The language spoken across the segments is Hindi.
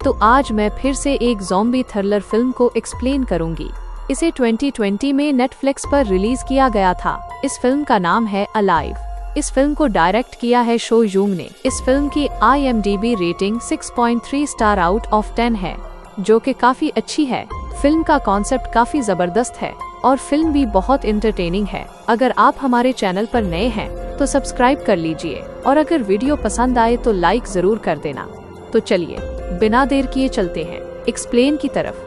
तो आज मैं फिर से एक ज़ॉम्बी थ्रिलर फिल्म को एक्सप्लेन करूंगी। इसे 2020 में नेटफ्लिक्स पर रिलीज किया गया था। इस फिल्म का नाम है अलाइव। इस फिल्म को डायरेक्ट किया है शो यूंग ने। इस फिल्म की IMDb rating 6.3 star out of 10 है, जो कि काफी अच्छी है। फिल्म का कॉन्सेप्ट काफी जबरदस्त है और फिल्म भी बहुत इंटरटेनिंग है। अगर आप हमारे चैनल पर नए हैं तो सब्सक्राइब कर लीजिए और अगर वीडियो पसंद आए तो लाइक जरूर कर देना। तो चलिए बिना देर किए चलते हैं एक्सप्लेन की तरफ।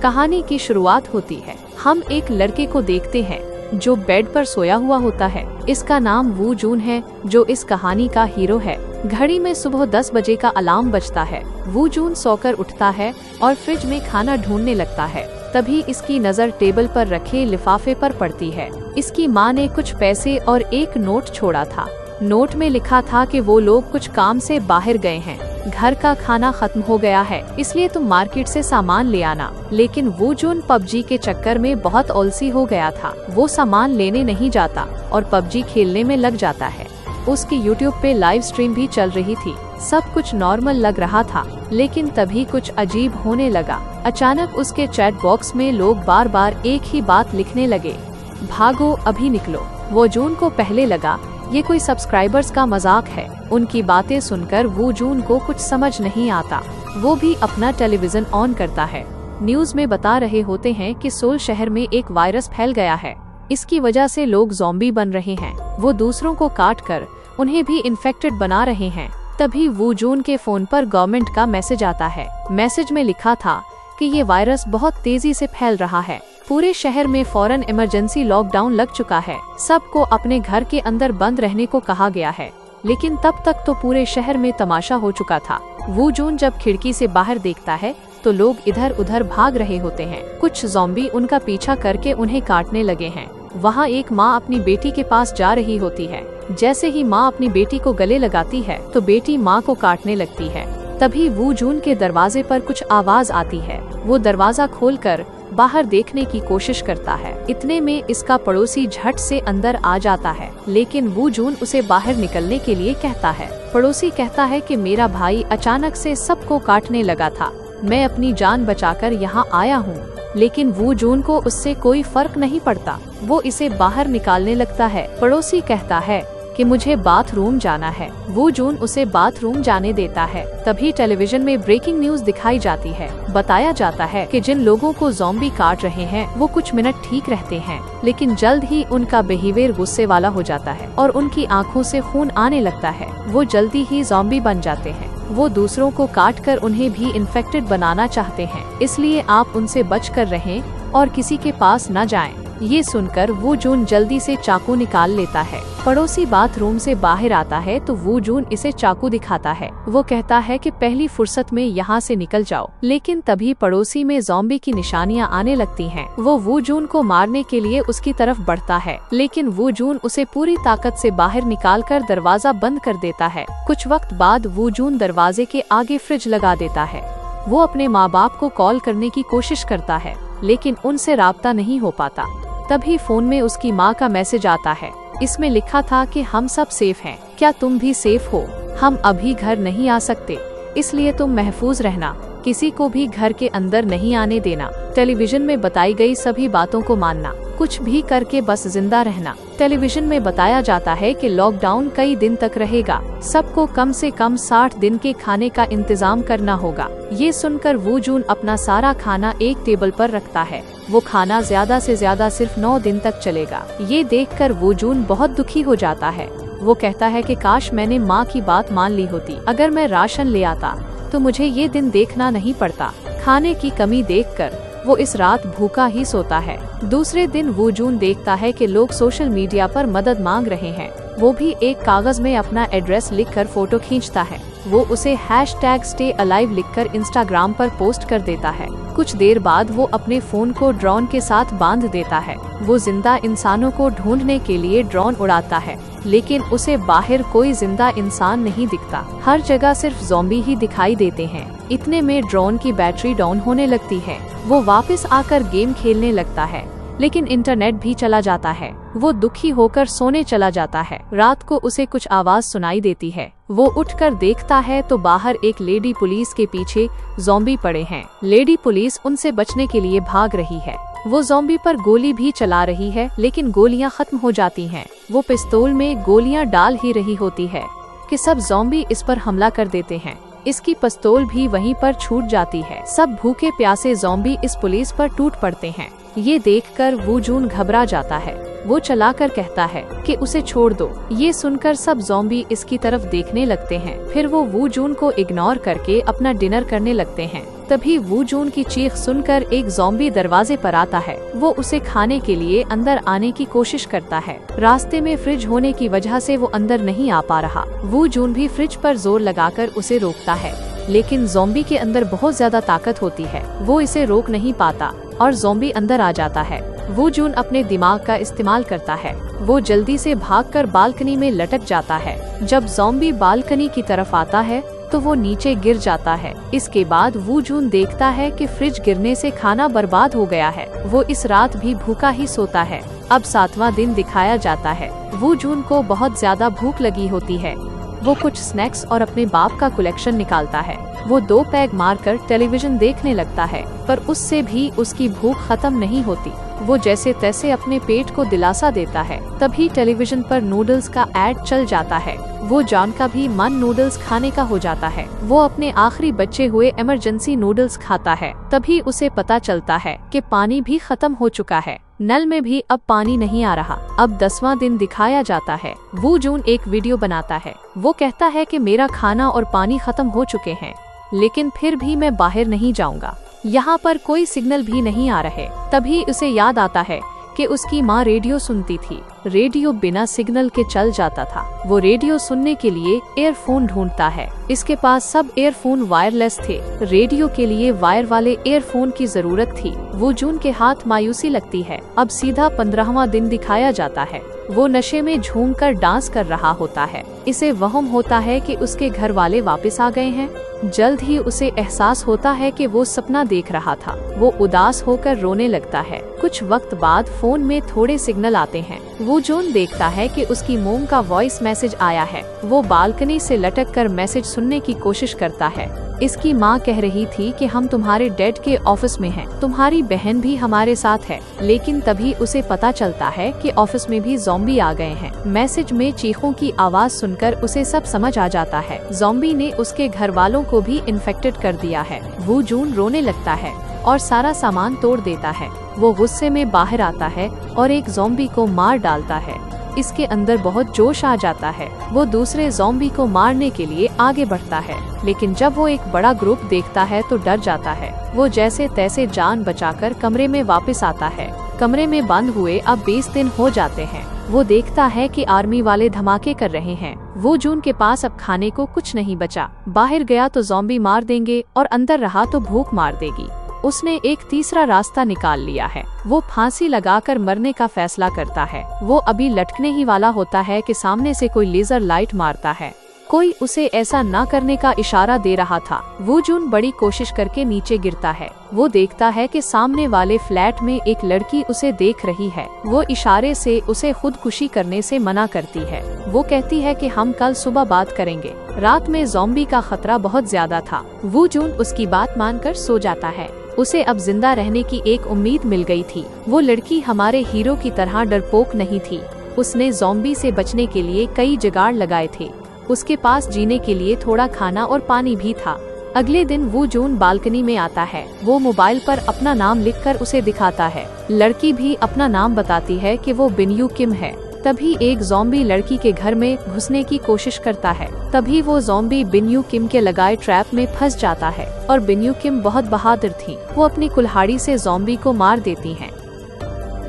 कहानी की शुरुआत होती है। हम एक लड़के को देखते हैं जो बेड पर सोया हुआ होता है। इसका नाम वू जून है, जो इस कहानी का हीरो है। घड़ी में सुबह 10 बजे का अलार्म बजता है। वू जून सोकर उठता है और फ्रिज में खाना ढूंढने लगता है। तभी इसकी नज़र टेबल पर रखे लिफाफे पर पड़ती है। इसकी माँ ने कुछ पैसे और एक नोट छोड़ा था। नोट में लिखा था कि वो लोग कुछ काम से बाहर गए हैं, घर का खाना खत्म हो गया है, इसलिए तुम मार्केट से सामान ले आना। लेकिन वो जून पबजी के चक्कर में बहुत आलसी हो गया था। वो सामान लेने नहीं जाता और पबजी खेलने में लग जाता है। उसकी YouTube पे लाइव स्ट्रीम भी चल रही थी। सब कुछ नॉर्मल लग रहा था, लेकिन तभी कुछ अजीब होने लगा। अचानक उसके चैट बॉक्स में लोग बार बार एक ही बात लिखने लगे, भागो अभी निकलो। वो जून को पहले लगा ये कोई सब्सक्राइबर्स का मजाक है। उनकी बातें सुनकर वो जून को कुछ समझ नहीं आता। वो भी अपना टेलीविजन ऑन करता है। न्यूज में बता रहे होते हैं कि सोल शहर में एक वायरस फैल गया है। इसकी वजह से लोग ज़ॉम्बी बन रहे हैं। वो दूसरों को काट कर उन्हें भी इन्फेक्टेड बना रहे हैं। तभी वो जून के फोन पर गवर्नमेंट का मैसेज आता है। मैसेज में लिखा था कि ये वायरस बहुत तेजी से फैल रहा है। पूरे शहर में फौरन इमरजेंसी लॉकडाउन लग चुका है। सबको अपने घर के अंदर बंद रहने को कहा गया है। लेकिन तब तक तो पूरे शहर में तमाशा हो चुका था। वो जून जब खिड़की से बाहर देखता है तो लोग इधर उधर भाग रहे होते हैं। कुछ ज़ॉम्बी उनका पीछा करके उन्हें काटने लगे हैं। वहाँ एक माँ अपनी बेटी के पास जा रही होती है। जैसे ही माँ अपनी बेटी को गले लगाती है तो बेटी माँ को काटने लगती है। तभी वो जून के दरवाजे पर कुछ आवाज आती है। वो दरवाजा खोलकर बाहर देखने की कोशिश करता है। इतने में इसका पड़ोसी झट से अंदर आ जाता है, लेकिन वो जून उसे बाहर निकलने के लिए कहता है। पड़ोसी कहता है कि मेरा भाई अचानक से सबको काटने लगा था, मैं अपनी जान बचाकर यहाँ आया हूँ। लेकिन वो जून को उससे कोई फर्क नहीं पड़ता। वो इसे बाहर निकालने लगता है। पड़ोसी कहता है कि मुझे बाथरूम जाना है। वो जून उसे बाथरूम जाने देता है। तभी टेलीविजन में ब्रेकिंग न्यूज दिखाई जाती है। बताया जाता है कि जिन लोगों को ज़ॉम्बी काट रहे हैं वो कुछ मिनट ठीक रहते हैं, लेकिन जल्द ही उनका बिहेवियर गुस्से वाला हो जाता है और उनकी आंखों से खून आने लगता है। वो जल्दी ही ज़ॉम्बी बन जाते हैं। वो दूसरों को काट कर उन्हें भी इन्फेक्टेड बनाना चाहते हैं, इसलिए आप उनसे बच कर रहें और किसी के पास न जाएं। ये सुनकर वो जून जल्दी से चाकू निकाल लेता है। पड़ोसी बाथरूम से बाहर आता है तो वो जून इसे चाकू दिखाता है। वो कहता है कि पहली फुर्सत में यहाँ से निकल जाओ। लेकिन तभी पड़ोसी में ज़ॉम्बी की निशानियाँ आने लगती हैं। वो जून को मारने के लिए उसकी तरफ बढ़ता है, लेकिन वो जून उसे पूरी ताकत से बाहर निकालकर दरवाजा बंद कर देता है। कुछ वक्त बाद वो जून दरवाजे के आगे फ्रिज लगा देता है। वो अपने माँ बाप को कॉल करने की कोशिश करता है, लेकिन उनसे राब्ता नहीं हो पाता। तभी फोन में उसकी माँ का मैसेज आता है। इसमें लिखा था कि हम सब सेफ हैं, क्या तुम भी सेफ हो? हम अभी घर नहीं आ सकते, इसलिए तुम महफूज रहना, किसी को भी घर के अंदर नहीं आने देना। टेलीविजन में बताई गई सभी बातों को मानना, कुछ भी करके बस जिंदा रहना। टेलीविजन में बताया जाता है कि लॉकडाउन कई दिन तक रहेगा। सबको कम से कम 60 दिन के खाने का इंतजाम करना होगा। ये सुनकर वो जून अपना सारा खाना एक टेबल पर रखता है। वो खाना ज्यादा से ज्यादा सिर्फ 9 दिन तक चलेगा। ये देखकर वो जून बहुत दुखी हो जाता है। वो कहता है कि काश मैंने माँ की बात मान ली होती। अगर मैं राशन ले आता तो मुझे ये दिन देखना नहीं पड़ता। खाने की कमी देखकर वो इस रात भूखा ही सोता है। दूसरे दिन वो जून देखता है कि लोग सोशल मीडिया पर मदद मांग रहे हैं। वो भी एक कागज में अपना एड्रेस लिखकर फोटो खींचता है। वो उसे #StayAlive लिखकर इंस्टाग्राम पर पोस्ट कर देता है। कुछ देर बाद वो अपने फोन को ड्रोन के साथ बांध देता है। वो जिंदा इंसानों को ढूंढने के लिए ड्रोन उड़ाता है, लेकिन उसे बाहर कोई जिंदा इंसान नहीं दिखता। हर जगह सिर्फ ज़ॉम्बी ही दिखाई देते हैं। इतने में ड्रोन की बैटरी डाउन होने लगती है। वो वापस आकर गेम खेलने लगता है, लेकिन इंटरनेट भी चला जाता है। वो दुखी होकर सोने चला जाता है। रात को उसे कुछ आवाज सुनाई देती है। वो उठकर देखता है तो बाहर एक लेडी पुलिस के पीछे ज़ॉम्बी पड़े हैं। लेडी पुलिस उनसे बचने के लिए भाग रही है। वो ज़ॉम्बी पर गोली भी चला रही है, लेकिन गोलियां खत्म हो जाती हैं। वो पिस्तौल में गोलियां डाल ही रही होती है कि सब ज़ॉम्बी इस पर हमला कर देते हैं। इसकी पिस्तौल भी वहीं पर छूट जाती है। सब भूखे प्यासे ज़ॉम्बी इस पुलिस पर टूट पड़ते हैं। ये देखकर वू जून घबरा जाता है। वो चलाकर कहता है कि उसे छोड़ दो। ये सुनकर सब ज़ॉम्बी इसकी तरफ देखने लगते हैं। फिर वो वू जून को इग्नोर करके अपना डिनर करने लगते हैं। तभी वू जून की चीख सुनकर एक ज़ॉम्बी दरवाजे पर आता है। वो उसे खाने के लिए अंदर आने की कोशिश करता है। रास्ते में फ्रिज होने की वजह से वो अंदर नहीं आ पा रहा। वू जून भी फ्रिज पर जोर लगाकर उसे रोकता है, लेकिन ज़ॉम्बी के अंदर बहुत ज्यादा ताकत होती है। वो इसे रोक नहीं पाता और ज़ॉम्बी अंदर आ जाता है। वू जून अपने दिमाग का इस्तेमाल करता है। वो जल्दी से भागकर बालकनी में लटक जाता है। जब ज़ॉम्बी बालकनी की तरफ आता है तो वो नीचे गिर जाता है। इसके बाद वू जून देखता है कि फ्रिज गिरने से खाना बर्बाद हो गया है। वो इस रात भी भूखा ही सोता है। अब 7वां दिन दिखाया जाता है। वू जून को बहुत ज्यादा भूख लगी होती है। वो कुछ स्नैक्स और अपने बाप का कलेक्शन निकालता है। वो 2 पैग मारकर टेलीविजन देखने लगता है, पर उससे भी उसकी भूख खत्म नहीं होती। वो जैसे तैसे अपने पेट को दिलासा देता है। तभी टेलीविजन पर नूडल्स का ऐड चल जाता है। वो जॉन का भी मन नूडल्स खाने का हो जाता है। वो अपने आखिरी बचे हुए इमरजेंसी नूडल्स खाता है। तभी उसे पता चलता है कि पानी भी खत्म हो चुका है। नल में भी अब पानी नहीं आ रहा। अब 10वां दिन दिखाया जाता है। वू जून एक वीडियो बनाता है। वो कहता है कि मेरा खाना और पानी खत्म हो चुके हैं, लेकिन फिर भी मैं बाहर नहीं जाऊंगा। यहाँ पर कोई सिग्नल भी नहीं आ रहे। तभी उसे याद आता है कि उसकी माँ रेडियो सुनती थी। रेडियो बिना सिग्नल के चल जाता था। वो रेडियो सुनने के लिए एयरफोन ढूंढता है। इसके पास सब एयरफोन वायरलेस थे। रेडियो के लिए वायर वाले एयरफोन की जरूरत थी। वो जून के हाथ मायूसी लगती है। अब सीधा 15वां दिन दिखाया जाता है। वो नशे में झूमकर डांस कर रहा होता है। इसे वहम होता है कि उसके घर वाले वापस आ गए हैं। जल्द ही उसे एहसास होता है कि वो सपना देख रहा था। वो उदास होकर रोने लगता है। कुछ वक्त बाद फोन में थोड़े सिग्नल आते हैं। वो जून देखता है कि उसकी मोम का वॉइस मैसेज आया है। वो बालकनी से लटककर मैसेज सुनने की कोशिश करता है। इसकी माँ कह रही थी कि हम तुम्हारे डैड के ऑफिस में हैं। तुम्हारी बहन भी हमारे साथ है। लेकिन तभी उसे पता चलता है कि ऑफिस में भी ज़ॉम्बी आ गए हैं। मैसेज में चीखों की आवाज सुनकर उसे सब समझ आ जाता है। ज़ॉम्बी ने उसके घर वालों को भी इन्फेक्टेड कर दिया है। वो जून रोने लगता है और सारा सामान तोड़ देता है। वो गुस्से में बाहर आता है और एक ज़ॉम्बी को मार डालता है। इसके अंदर बहुत जोश आ जाता है। वो दूसरे ज़ॉम्बी को मारने के लिए आगे बढ़ता है, लेकिन जब वो एक बड़ा ग्रुप देखता है तो डर जाता है। वो जैसे तैसे जान बचाकर कमरे में वापस आता है। कमरे में बंद हुए अब 20 दिन हो जाते हैं। वो देखता है कि आर्मी वाले धमाके कर रहे हैं। वो जून के पास अब खाने को कुछ नहीं बचा। बाहर गया तो ज़ॉम्बी मार देंगे और अंदर रहा तो भूख मार देगी। उसने एक तीसरा रास्ता निकाल लिया है। वो फांसी लगाकर मरने का फैसला करता है। वो अभी लटकने ही वाला होता है कि सामने से कोई लेजर लाइट मारता है। कोई उसे ऐसा ना करने का इशारा दे रहा था। वो जून बड़ी कोशिश करके नीचे गिरता है। वो देखता है कि सामने वाले फ्लैट में एक लड़की उसे देख रही है। वो इशारे से उसे खुदकुशी करने से मना करती है। वो कहती है कि हम कल सुबह बात करेंगे। रात में ज़ॉम्बी का खतरा बहुत ज्यादा था। वो जून उसकी बात मानकर सो जाता है। उसे अब जिंदा रहने की एक उम्मीद मिल गई थी। वो लड़की हमारे हीरो की तरह डरपोक नहीं थी। उसने ज़ॉम्बी से बचने के लिए कई जुगाड़ लगाए थे। उसके पास जीने के लिए थोड़ा खाना और पानी भी था। अगले दिन वो जून बालकनी में आता है। वो मोबाइल पर अपना नाम लिखकर उसे दिखाता है। लड़की भी अपना नाम बताती है कि वो बिनयू किम है। तभी एक ज़ॉम्बी लड़की के घर में घुसने की कोशिश करता है। तभी वो ज़ॉम्बी बिनयू किम के लगाए ट्रैप में फंस जाता है और बिनयू किम बहुत बहादुर थी। वो अपनी कुल्हाड़ी से ज़ॉम्बी को मार देती हैं।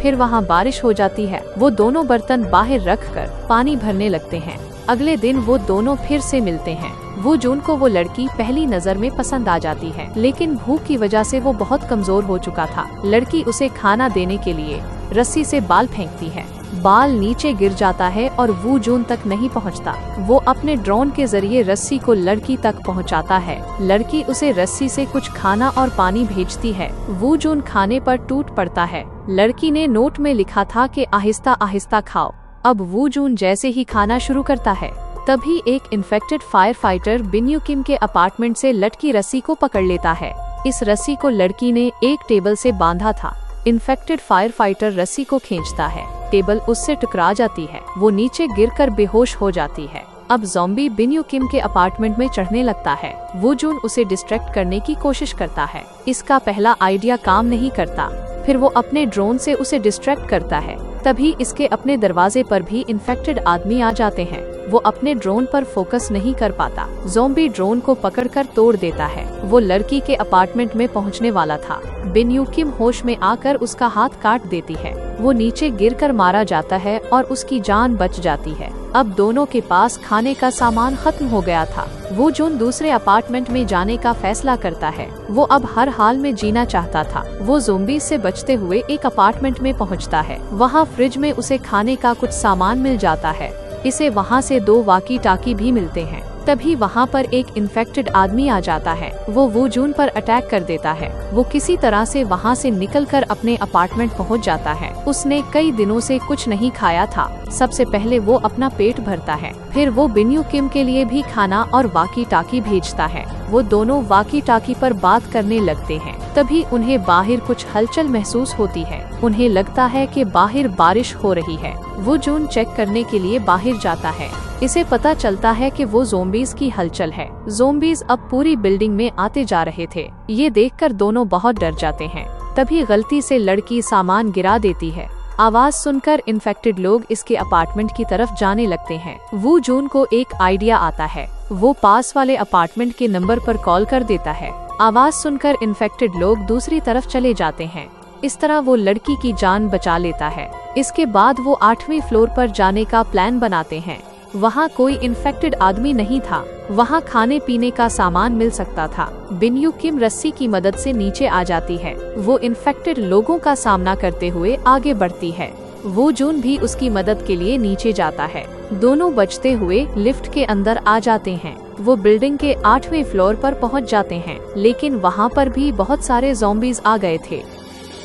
फिर वहाँ बारिश हो जाती है। वो दोनों बर्तन बाहर रखकर पानी भरने लगते हैं। अगले दिन वो दोनों फिर से मिलते हैं। वो जून को वो लड़की पहली नजर में पसंद आ जाती है, लेकिन भूख की वजह से वो बहुत कमजोर हो चुका था। लड़की उसे खाना देने के लिए रस्सी से बाल फेंकती है। बाल नीचे गिर जाता है और वू जून तक नहीं पहुंचता। वो अपने ड्रोन के जरिए रस्सी को लड़की तक पहुंचाता है। लड़की उसे रस्सी से कुछ खाना और पानी भेजती है। वू जून खाने पर टूट पड़ता है। लड़की ने नोट में लिखा था कि आहिस्ता आहिस्ता खाओ। अब वू जून जैसे ही खाना शुरू करता है, तभी एक infected firefighter Bin Yu Kim के अपार्टमेंट से लटकी रस्सी को पकड़ लेता है। इस रस्सी को लड़की ने एक टेबल से बांधा था। इन्फेक्टेड फायर फाइटर रस्सी को खींचता है। टेबल उससे टकरा जाती है। वो नीचे गिरकर बेहोश हो जाती है। अब ज़ॉम्बी बिन यू किम के अपार्टमेंट में चढ़ने लगता है। वू जून उसे डिस्ट्रैक्ट करने की कोशिश करता है। इसका पहला आइडिया काम नहीं करता। फिर वो अपने ड्रोन से उसे डिस्ट्रैक्ट करता है। तभी इसके अपने दरवाजे पर भी इन्फेक्टेड आदमी आ जाते हैं। वो अपने ड्रोन पर फोकस नहीं कर पाता। ज़ॉम्बी ड्रोन को पकड़कर तोड़ देता है। वो लड़की के अपार्टमेंट में पहुंचने वाला था। बिन यू किम होश में आकर उसका हाथ काट देती है। वो नीचे गिरकर मारा जाता है और उसकी जान बच जाती है। अब दोनों के पास खाने का सामान खत्म हो गया था। वो जून दूसरे अपार्टमेंट में जाने का फैसला करता है। वो अब हर हाल में जीना चाहता था। वो ज़ॉम्बी से बचते हुए एक अपार्टमेंट में पहुंचता है। वहां फ्रिज में उसे खाने का कुछ सामान मिल जाता है। इसे वहां से 2 वाकी टाकी भी मिलते हैं। तभी वहां पर एक इन्फेक्टेड आदमी आ जाता है। वो वू जून पर अटैक कर देता है। वो किसी तरह से वहां से निकलकर अपने अपार्टमेंट पहुंच जाता है। उसने कई दिनों से कुछ नहीं खाया था। सबसे पहले वो अपना पेट भरता है। फिर वो बिन यू किम के लिए भी खाना और वाकी टाकी भेजता है। वो दोनों वाकी टाकी पर बात करने लगते हैं। तभी उन्हें बाहर कुछ हलचल महसूस होती है। उन्हें लगता है कि बाहर बारिश हो रही है। वो जून चेक करने के लिए बाहर जाता है। इसे पता चलता है कि वो ज़ॉम्बीज़ की हलचल है। ज़ॉम्बीज़ अब पूरी बिल्डिंग में आते जा रहे थे। ये देखकर दोनों बहुत डर जाते हैं। तभी गलती से लड़की सामान गिरा देती है। आवाज सुनकर इन्फेक्टेड लोग इसके अपार्टमेंट की तरफ जाने लगते हैं। वू जून को एक आइडिया आता है। वो पास वाले अपार्टमेंट के नंबर पर कॉल कर देता है। आवाज सुनकर इन्फेक्टेड लोग दूसरी तरफ चले जाते हैं। इस तरह वो लड़की की जान बचा लेता है। इसके बाद वो 8वें फ्लोर पर जाने का प्लान बनाते हैं। वहाँ कोई इन्फेक्टेड आदमी नहीं था। वहाँ खाने पीने का सामान मिल सकता था। बिन यू किम रस्सी की मदद से नीचे आ जाती है। वो इन्फेक्टेड लोगों का सामना करते हुए आगे बढ़ती है। वो जून भी उसकी मदद के लिए नीचे जाता है। दोनों बचते हुए लिफ्ट के अंदर आ जाते हैं। वो बिल्डिंग के 8वें फ्लोर पर पहुंच जाते हैं, लेकिन वहाँ पर भी बहुत सारे ज़ॉम्बीज़ आ गए थे।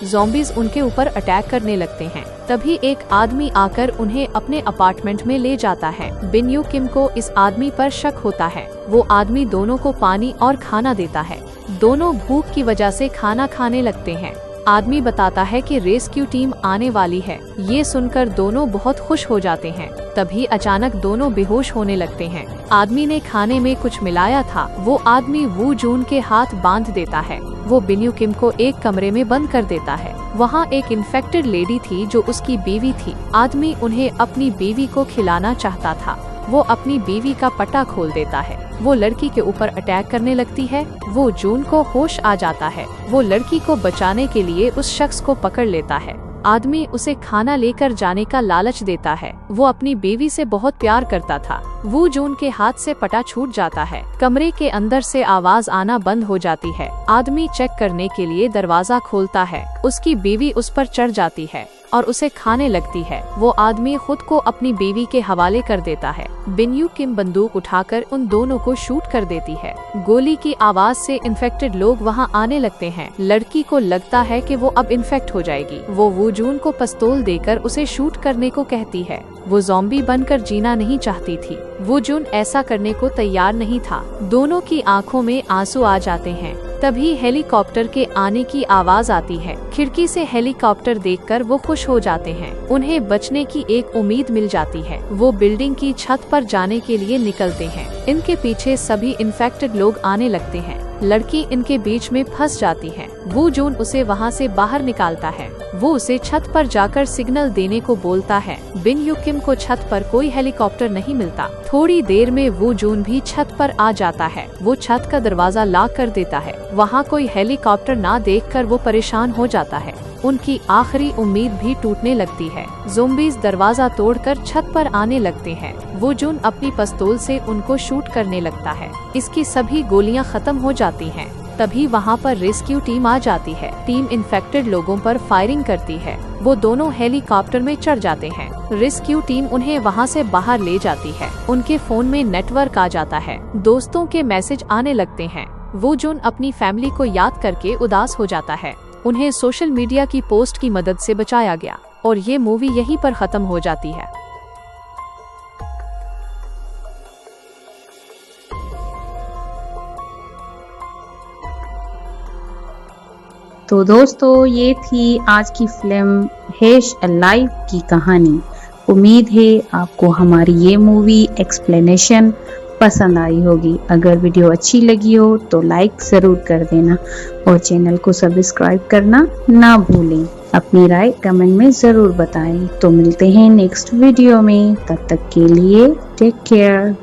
ज़ॉम्बीज़ उनके ऊपर अटैक करने लगते हैं। तभी एक आदमी आकर उन्हें अपने अपार्टमेंट में ले जाता है। बिन यू किम को इस आदमी पर शक होता है। वो आदमी दोनों को पानी और खाना देता है। दोनों भूख की वजह से खाना खाने लगते हैं। आदमी बताता है कि रेस्क्यू टीम आने वाली है। ये सुनकर दोनों बहुत खुश हो जाते हैं। तभी अचानक दोनों बेहोश होने लगते हैं। आदमी ने खाने में कुछ मिलाया था। वो आदमी वू जून के हाथ बांध देता है। वो बिन यू किम को एक कमरे में बंद कर देता है। वहाँ एक इन्फेक्टेड लेडी थी जो उसकी बीवी थी। आदमी उन्हें अपनी बीवी को खिलाना चाहता था। वो अपनी बीवी का पट्टा खोल देता है। वो लड़की के ऊपर अटैक करने लगती है। वो जून को होश आ जाता है। वो लड़की को बचाने के लिए उस शख्स को पकड़ लेता है। आदमी उसे खाना लेकर जाने का लालच देता है। वो अपनी बीवी से बहुत प्यार करता था। वो जून के हाथ से पटा छूट जाता है। कमरे के अंदर से आवाज आना बंद हो जाती है। आदमी चेक करने के लिए दरवाजा खोलता है। उसकी बीवी उस पर चढ़ जाती है और उसे खाने लगती है। वो आदमी खुद को अपनी बीवी के हवाले कर देता है। बिन यू किम बंदूक उठाकर उन दोनों को शूट कर देती है। गोली की आवाज से इन्फेक्टेड लोग वहां आने लगते हैं। लड़की को लगता है कि वो अब इन्फेक्ट हो जाएगी। वो वू जून को पिस्तौल देकर उसे शूट करने को कहती है। वो ज़ॉम्बी बनकर जीना नहीं चाहती थी। वू जून ऐसा करने को तैयार नहीं था। दोनों की आंखों में आंसू आ जाते हैं। तभी हेलीकॉप्टर के आने की आवाज आती है। खिड़की से हेलीकॉप्टर देखकर वो खुश हो जाते हैं। उन्हें बचने की एक उम्मीद मिल जाती है। वो बिल्डिंग की छत पर जाने के लिए निकलते हैं। इनके पीछे सभी इन्फेक्टेड लोग आने लगते हैं। लड़की इनके बीच में फंस जाती है। वो जून उसे वहां से बाहर निकालता है। वो उसे छत पर जाकर सिग्नल देने को बोलता है। बिन यू किम को छत पर कोई हेलीकॉप्टर नहीं मिलता। थोड़ी देर में वो जून भी छत पर आ जाता है। वो छत का दरवाजा लॉक कर देता है। वहाँ कोई हेलीकॉप्टर ना देखकर वो परेशान हो जाता है। उनकी आखिरी उम्मीद भी टूटने लगती है। ज़ॉम्बीज़ दरवाजा तोड़कर छत पर आने लगते हैं। वो जून अपनी पिस्तौल से उनको शूट करने लगता है। इसकी सभी गोलियां खत्म हो जाती हैं। तभी वहाँ पर रेस्क्यू टीम आ जाती है। टीम इन्फेक्टेड लोगों पर फायरिंग करती है। वो दोनों हेलीकॉप्टर में चढ़ जाते हैं। रेस्क्यू टीम उन्हें वहाँ से बाहर ले जाती है। उनके फोन में नेटवर्क आ जाता है। दोस्तों के मैसेज आने लगते हैं। वो जून अपनी फैमिली को याद करके उदास हो जाता है। उन्हें सोशल मीडिया की पोस्ट की मदद से बचाया गया और ये मूवी यहीं पर खत्म हो जाती है। तो दोस्तों, ये थी आज की फिल्म हैश अलाइव की कहानी। उम्मीद है आपको हमारी ये मूवी एक्सप्लेनेशन पसंद आई होगी। अगर वीडियो अच्छी लगी हो तो लाइक ज़रूर कर देना और चैनल को सब्सक्राइब करना ना भूलें। अपनी राय कमेंट में ज़रूर बताएं। तो मिलते हैं नेक्स्ट वीडियो में, तब तक के लिए टेक केयर।